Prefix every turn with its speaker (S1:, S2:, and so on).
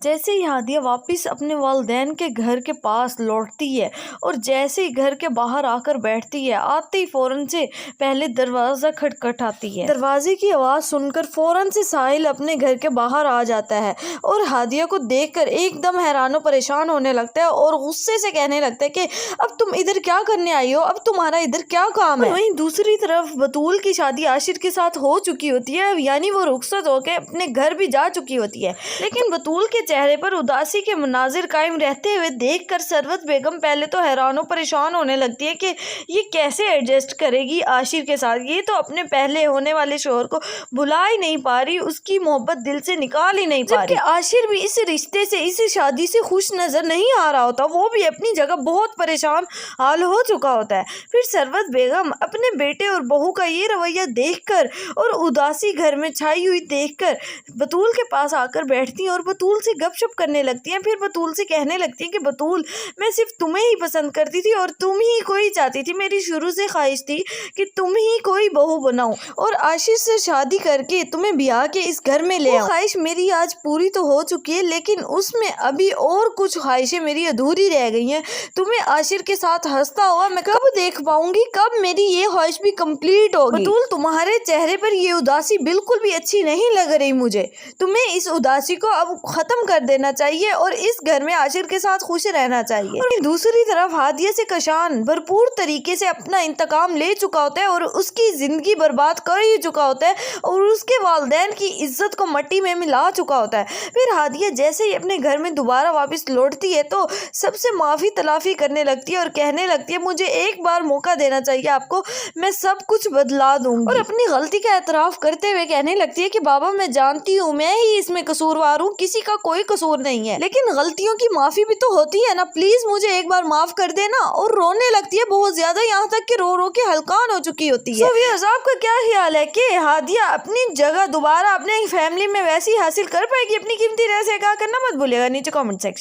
S1: جیسے ہی ہادیہ واپس اپنے والدین کے گھر کے پاس لوٹتی ہے اور جیسے ہی گھر کے باہر آ کر بیٹھتی ہے، آتے ہی فوراً سے پہلے دروازہ کھٹکھٹاتی ہے۔ دروازے کی آواز سن کر فوراً سے ساحل اپنے گھر کے باہر آ جاتا ہے اور ہادیہ کو دیکھ کر ایک دم حیران و پریشان ہونے لگتا ہے اور غصے سے کہنے لگتا ہے کہ اب تم ادھر کیا کرنے آئی ہو، اب تمہارا ادھر کیا کام ہے؟ وہیں دوسری طرف بطول کی شادی عاشر کے ساتھ ہو چکی ہوتی ہے، یعنی وہ رخصت ہو کے اپنے گھر بھی جا چکی ہوتی ہے، لیکن بطول کے چہرے پر اداسی کے مناظر قائم رہتے ہوئے دیکھ کر ثروت بیگم پہلے تو حیران و پریشان ہونے لگتی ہے کہ یہ کیسے ایڈجسٹ کرے گی عاشر کے ساتھ، یہ تو اپنے پہلے ہونے والے شوہر کو بھلا ہی نہیں پا رہی، اس کی محبت دل سے نکال ہی نہیں پا رہی، جبکہ عاشر بھی اس رشتے سے، اس شادی سے خوش نظر نہیں آ رہا ہوتا، وہ بھی اپنی جگہ بہت پریشان حال ہو چکا ہوتا ہے۔ پھر ثروت بیگم اپنے بیٹے اور بہو کا یہ رویہ دیکھ کر اور اداسی گھر میں چھائی ہوئی دیکھ کر بطول کے پاس آ کر بیٹھتی ہیں اور بطول سے گپ شپ کرنے لگتی ہیں۔ پھر بطول سے کہنے لگتی ہیں کہ بطول، میں صرف تمہیں ہی پسند کرتی تھی اور تم ہی کوئی چاہتی تھی، میری شروع سے خواہش تھی کہ تم ہی کوئی بہو بناؤں اور عاشر سے شادی کر کے تمہیں بیاہ کے اس گھر میں لے آؤں۔ وہ خواہش میری آج پوری تو ہو چکی ہے، لیکن اس میں ابھی اور کچھ خواہشیں میری ادھوری رہ گئی ہیں۔ تمہیں عاشر کے ساتھ ہنستا ہوا میں کب دیکھ پاؤں گی، کب میری یہ خواہش بھی کمپلیٹ ہوگی؟ بطول، تمہارے چہرے پر یہ اداسی بالکل بھی اچھی نہیں لگ رہی مجھے، تمہیں اس اداسی کو اب ختم کر دینا چاہیے اور اس گھر میں عاشر کے ساتھ خوش رہنا چاہیے۔ اور دوسری طرف ہادیہ سے کشان بھرپور طریقے سے اپنا انتقام لے چکا ہوتا ہے اور اس کی زندگی برباد کر ہی چکا ہوتا ہے اور اس کے والدین کی عزت کو مٹی میں ملا چکا ہوتا ہے۔ پھر ہادیہ جیسے ہی اپنے گھر میں دوبارہ واپس لوٹتی ہے تو سب سے معافی تلافی کرنے لگتی ہے اور کہنے لگتی ہے مجھے ایک بار موقع دینا چاہیے آپ کو، میں سب کچھ بدلا دوں گی، اور اپنی غلطی کا اعتراف کرتے ہوئے کہنے لگتی ہے کہ بابا میں جانتی ہوں میں ہی اس میں قصوروار ہوں، کسی کا کوئی قصور نہیں ہے، لیکن غلطیوں کی معافی بھی تو ہوتی ہے نا، پلیز مجھے ایک بار معاف کر دینا، اور رونے لگتی ہے بہت زیادہ، یہاں تک کہ رو رو کے ہلکان ہو چکی ہوتی ہے۔ ویئرز، آپ کا کیا خیال ہے کہ ہادیہ اپنی جگہ دوبارہ اپنے فیملی میں ویسی حاصل کر پائے گی؟ اپنی قیمتی رائے سے کہا کرنا مت بھولیے گا نیچے کامنٹ سیکشن